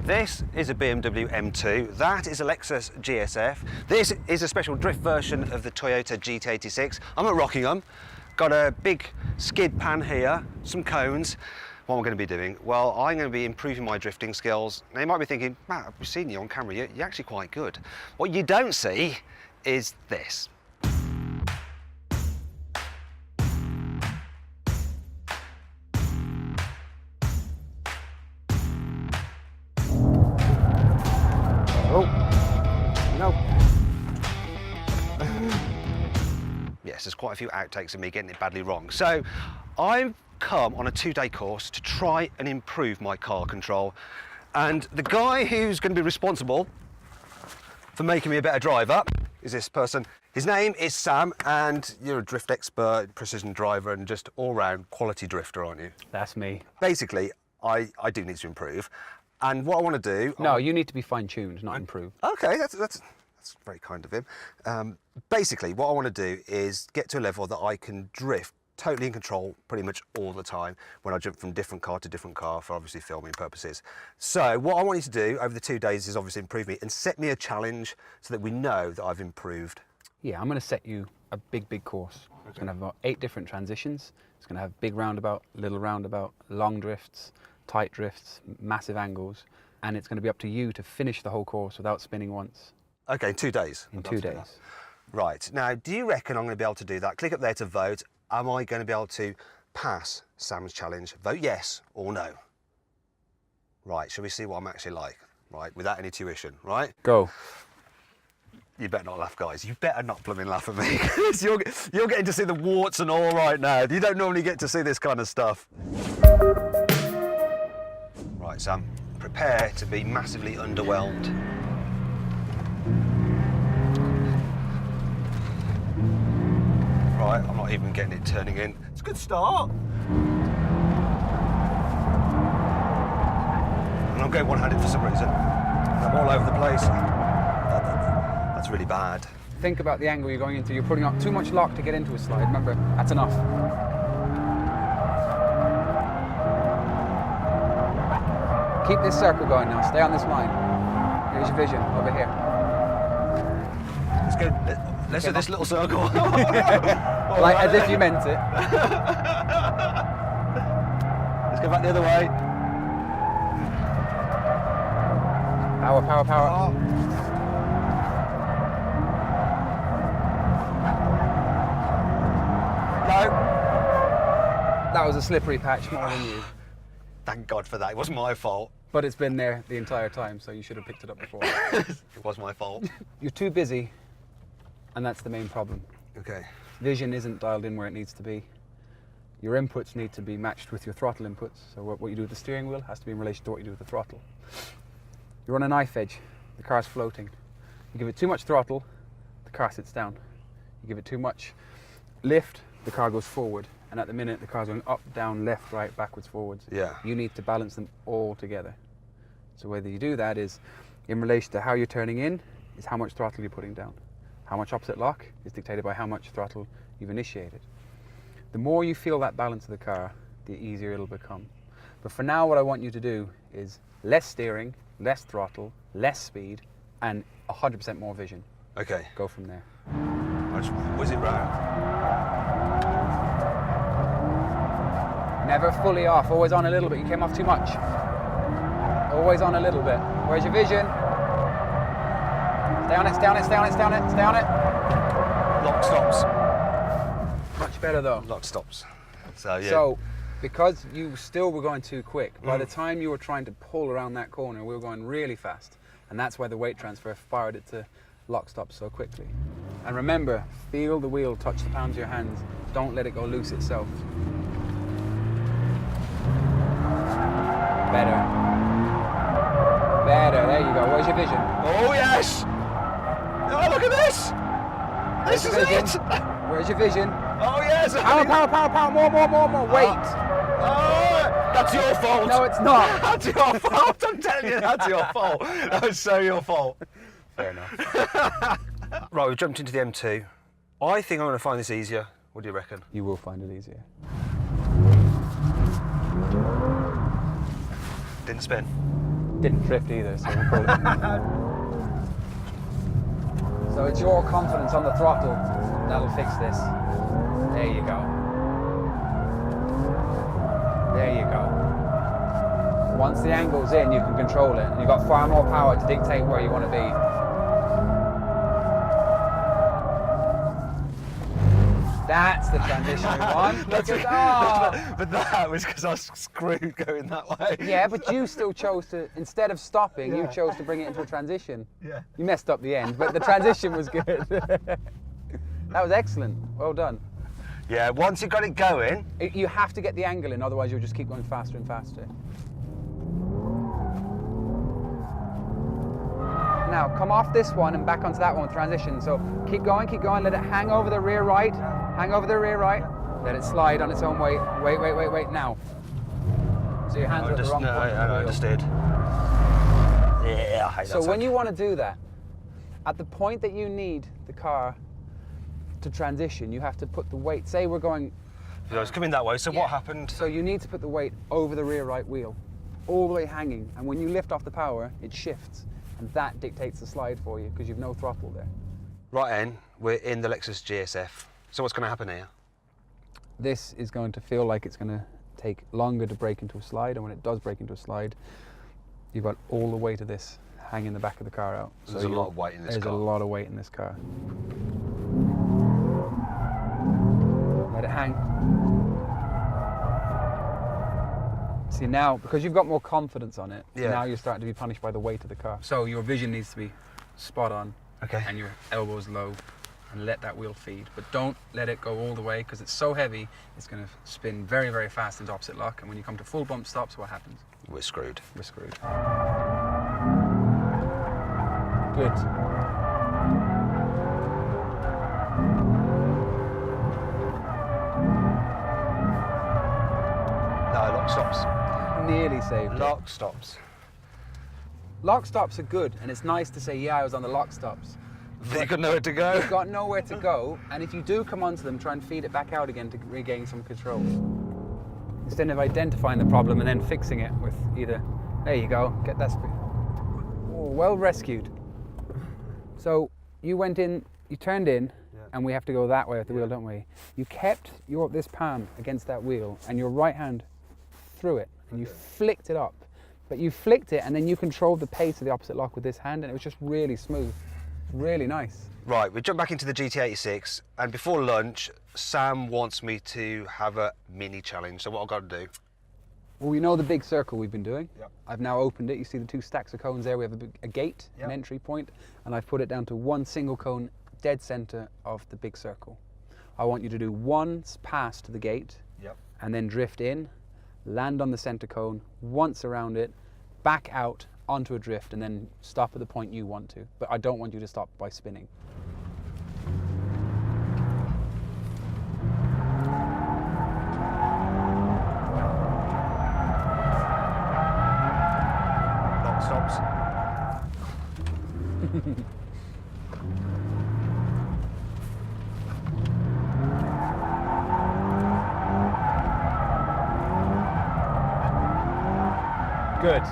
This is a BMW M2, that is a Lexus GSF, this is a special drift version of the Toyota GT86. I'm at Rockingham, got a big skid pan here, some cones. What am I going to be doing? Well, I'm going to be improving my drifting skills. Now you might be thinking, Matt, I've seen you on camera, you're actually quite good. What you don't see is this. Oh, no. Yes, there's quite a few outtakes of me getting it badly wrong. So I've come on a 2-day course to try and improve my car control. And the guy who's going to be responsible for making me a better driver is this person. His name is Sam, and you're a drift expert, precision driver, and just all-round quality drifter, aren't you? That's me. Basically, I do need to improve. And what I want to do... No, you need to be fine-tuned, not improved. Okay, that's very kind of him. Basically, what I want to do is get to a level that I can drift totally in control pretty much all the time when I jump from different car to different car for obviously filming purposes. So what I want you to do over the 2 days is obviously improve me and set me a challenge so that we know that I've improved. Yeah, I'm going to set you a big course. Okay. It's going to have about 8 different transitions. It's going to have big roundabout, little roundabout, long drifts, tight drifts, massive angles, and it's going to be up to you to finish the whole course without spinning once. Okay, in 2 days? In 2 days. Right, now do you reckon I'm going to be able to do that? Click up there to vote. Am I going to be able to pass Sam's challenge? Vote yes or no. Right, shall we see what I'm actually like? Right, without any tuition, right? Go. You better not laugh, guys. You better not blooming laugh at me. you're getting to see the warts and all right now. You don't normally get to see this kind of stuff. Right, Sam, prepare to be massively underwhelmed. Right, I'm not even getting it turning in. It's a good start. And I'm going one-handed for some reason. I'm all over the place. That's really bad. Think about the angle you're going into. You're putting up too much lock to get into a slide. Remember, that's enough. Keep this circle going now. Stay on this line. Here's your vision over here. Let's go. Let's do this little circle. Like as if you meant it. Let's go back the other way. Power, power, power. Oh. No. That was a slippery patch more than you. Thank God for that. It wasn't my fault. But it's been there the entire time, so you should have picked it up before. It was my fault. You're too busy, and that's the main problem. Okay. Vision isn't dialed in where it needs to be. Your inputs need to be matched with your throttle inputs. So what you do with the steering wheel has to be in relation to what you do with the throttle. You're on a knife edge, the car's floating. You give it too much throttle, the car sits down. You give it too much lift, the car goes forward. And at the minute, the car's going up, down, left, right, backwards, forwards. Yeah. You need to balance them all together. So whether you do that is in relation to how you're turning in, is how much throttle you're putting down. How much opposite lock is dictated by how much throttle you've initiated. The more you feel that balance of the car, the easier it'll become. But for now, what I want you to do is less steering, less throttle, less speed, and 100% more vision. Okay. Go from there. Was it round? Never fully off, always on a little bit. You came off too much. Always on a little bit. Where's your vision? Stay on it, stay on it, stay on it, stay on it, stay on it. Lock stops. Much better though. Lock stops. So, yeah. So, because you still were going too quick, by the time you were trying to pull around that corner, we were going really fast. And that's why the weight transfer fired it to lock stops so quickly. And remember, feel the wheel touch the palms of your hands. Don't let it go loose itself. Better. Better, there you go. Where's your vision? Oh, yes! Oh, look at this! This is it! Where's your vision? Oh, yes! Power, power, power, power, more, wait! Oh, that's your fault! No, it's not! That's your fault, I'm telling you, that's your fault! That was so your fault. Fair enough. Right, we've jumped into the M2. I think I'm going to find this easier. What do you reckon? You will find it easier. Didn't spin. Didn't drift either, so we'll call it. So it's your confidence on the throttle that'll fix this. There you go. There you go. Once the angle's in, you can control it. You've got far more power to dictate where you want to be. That's the transition we want. Look at that. But that was because I was screwed going that way. Yeah, but you still chose to, instead of stopping, you chose to bring it into a transition. Yeah. You messed up the end, but the transition was good. That was excellent. Well done. Yeah, once you got it going. You have to get the angle in, otherwise you'll just keep going faster and faster. Now, come off this one and back onto that one with transition. So keep going, let it hang over the rear right. Hang over the rear right. Let it slide on its own weight. Wait. Now. So your hands are at the wrong point. I understood. Yeah, I hate that. So when sound. you want to do that, at the point that you need the car to transition, you have to put the weight. Say we're going. I was coming that way, so what happened? So you need to put the weight over the rear right wheel, all the way hanging. And when you lift off the power, it shifts. And that dictates the slide for you because you've no throttle there. Right then, we're in the Lexus GSF. So what's going to happen here? This is going to feel like it's going to take longer to break into a slide, and when it does break into a slide, you've got all the weight of this hanging the back of the car out. So there's a lot of weight in this car. There's a lot of weight in this car. Let it hang. See now, because you've got more confidence on it, now you're starting to be punished by the weight of the car. So your vision needs to be spot on, and your elbows low, and let that wheel feed. But don't let it go all the way, because it's so heavy, it's going to spin very, very fast into opposite lock, and when you come to full bump stops, what happens? We're screwed. We're screwed. Good. No, lock stops. Nearly saved it. Lock stops. Lock stops are good, and it's nice to say, yeah, I was on the lock stops. You've got nowhere to go. You've got nowhere to go, and if you do come onto them, try and feed it back out again to regain some control. Instead of identifying the problem and then fixing it with either, there you go, get that speed. Oh, well rescued. So you went in, you turned in, and we have to go that way with the wheel, don't we? You kept this palm against that wheel, and your right hand through it, and you flicked it up. But you flicked it, and then you controlled the pace of the opposite lock with this hand, and it was just really smooth. Really nice. Right, we jump back into the GT86, and before lunch, Sam wants me to have a mini challenge. So what I've got to do? Well, we know the big circle we've been doing. Yep. I've now opened it. You see the two stacks of cones there. We have a gate, an entry point, and I've put it down to one single cone, dead center of the big circle. I want you to do one pass to the gate, and then drift in, land on the center cone, once around it, back out onto a drift, and then stop at the point you want to. But I don't want you to stop by spinning. Lock stops. Good.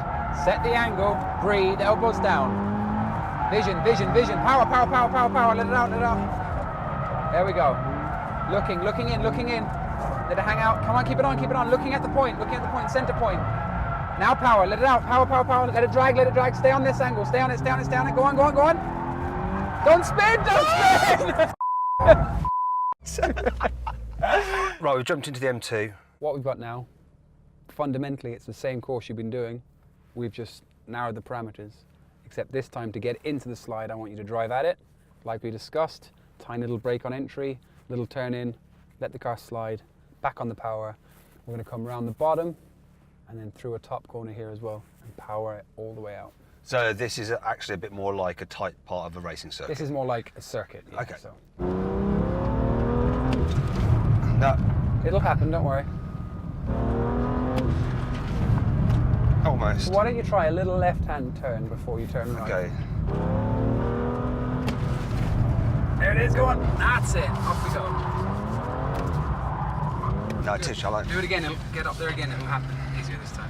Set the angle, breathe, elbows down. Vision, power, let it out. There we go. Looking in. Let it hang out. Come on, keep it on. Looking at the point, center point. Now power, let it out, power. Let it drag. Stay on this angle, stay on it. Go on. Don't spin. Right, we've jumped into the M2. What we've got now, fundamentally, it's the same course you've been doing. We've just narrowed the parameters, except this time to get into the slide, I want you to drive at it, like we discussed, tiny little brake on entry, little turn in, let the car slide, back on the power. We're going to come around the bottom and then through a top corner here as well and power it all the way out. So this is actually a bit more like a tight part of a racing circuit. This is more like a circuit. Yeah, okay. So. No. It'll happen, don't worry. Almost. So why don't you try a little left-hand turn before you turn right? Okay. There it is, go on. That's it. Off we go. No, too shallow. Do it again. Get up there again. It'll happen easier this time.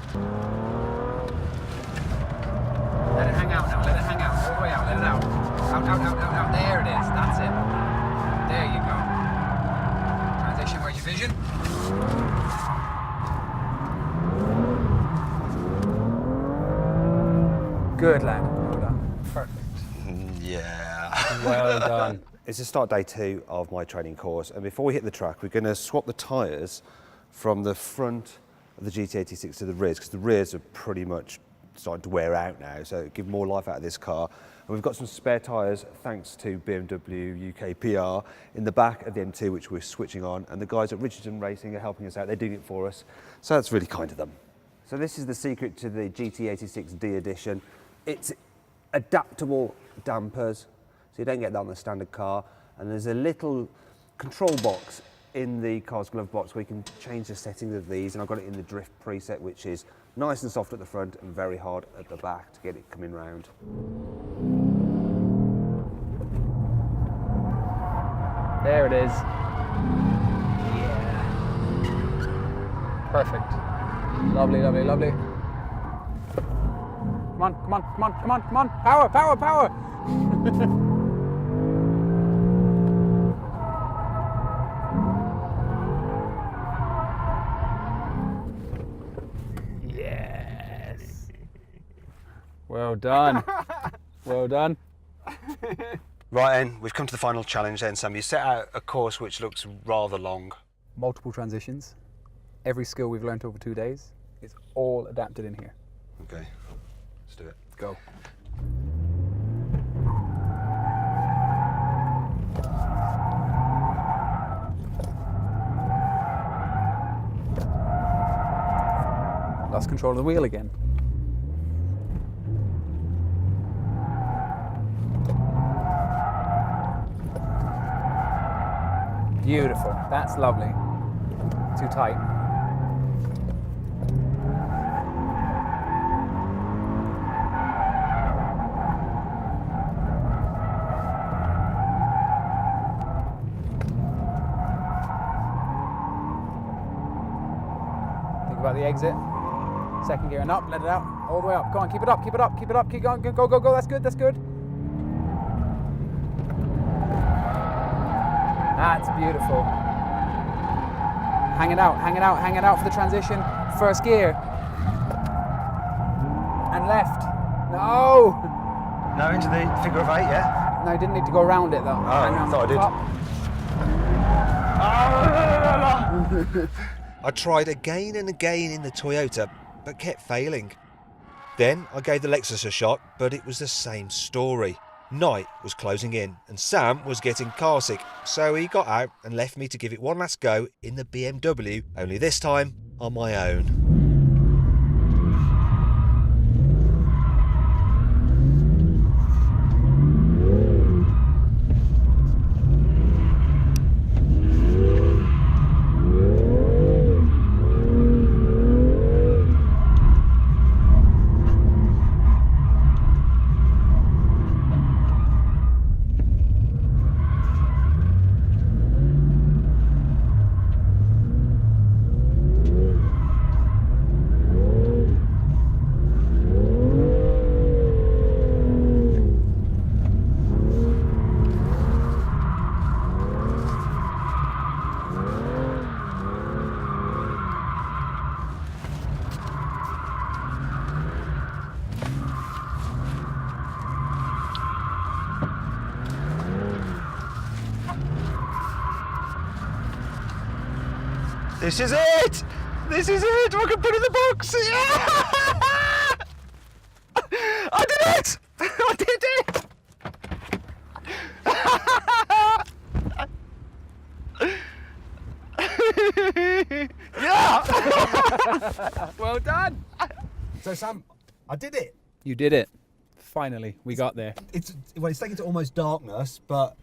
engine. Good lad. Well done. Perfect. Yeah. Well done. It's the start day 2 of my training course, and before we hit the track, we're going to swap the tyres from the front of the GT86 to the rears, because the rears are pretty much starting to wear out now, so give more life out of this car. And we've got some spare tyres, thanks to BMW UK PR, in the back of the M2, which we're switching on, and the guys at Richardson Racing are helping us out. They're doing it for us, so that's really kind of them. So this is the secret to the GT86D edition. It's adaptable dampers, so you don't get that on the standard car. And there's a little control box in the car's glove box where you can change the settings of these. And I've got it in the drift preset, which is nice and soft at the front and very hard at the back to get it coming round. There it is. Yeah. Perfect. Lovely, lovely, lovely. Come on, come on, come on, come on, come on. Power, power, power. Yes. Well done. Well done. Right then, we've come to the final challenge then, Sam. You set out a course which looks rather long. Multiple transitions. Every skill we've learnt over 2 days is all adapted in here. Okay, let's do it. Go. Lost control of the wheel again. Beautiful. That's lovely. Too tight. Think about the exit. Second gear and up, let it out, all the way up. Go on, keep it up, keep it up, keep it up, keep going, go, go, go, that's good, that's good. That's beautiful. Hang it out, hang it out, hang it out for the transition. First gear. And left. No! No, into the figure of 8, yeah? No, you didn't need to go around it though. Oh, I thought I did. I tried again and again in the Toyota, but kept failing. Then I gave the Lexus a shot, but it was the same story. Night was closing in and Sam was getting carsick, so he got out and left me to give it one last go in the BMW, only this time on my own. This is it! This is it! I can put it in the box! Yeah! I did it! I did it! Yeah! Well done! So Sam, I did it. You did it. Finally, we got there. It's taken to almost darkness, but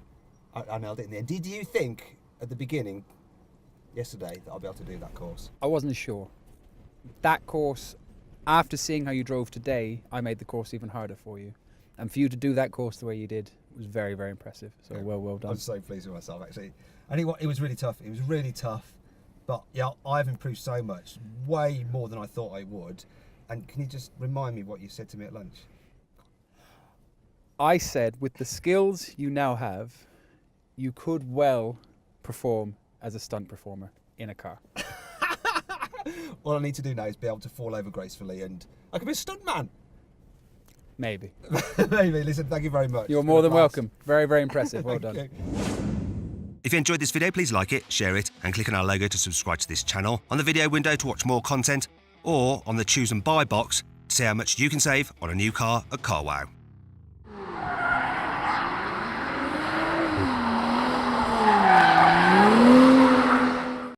I nailed it in the end. Did you think at the beginning, yesterday, that I'll be able to do that course? I wasn't sure. That course, after seeing how you drove today, I made the course even harder for you. And for you to do that course the way you did was very, very impressive. So Yeah. well done. I'm so pleased with myself, actually. And it was really tough. It was really tough. But yeah, I've improved so much, way more than I thought I would. And can you just remind me what you said to me at lunch? I said, with the skills you now have, you could well perform as a stunt performer. in a car. All I need to do now is be able to fall over gracefully, and I could be a stuntman. Maybe. Maybe. Listen, thank you very much. You're It's more been than a blast. welcome. Very, very impressive. Well Thank done. you. If you enjoyed this video, please like it, share it, and click on our logo to subscribe to this channel, on the video window to watch more content, or on the choose and buy box to see how much you can save on a new car at CarWow.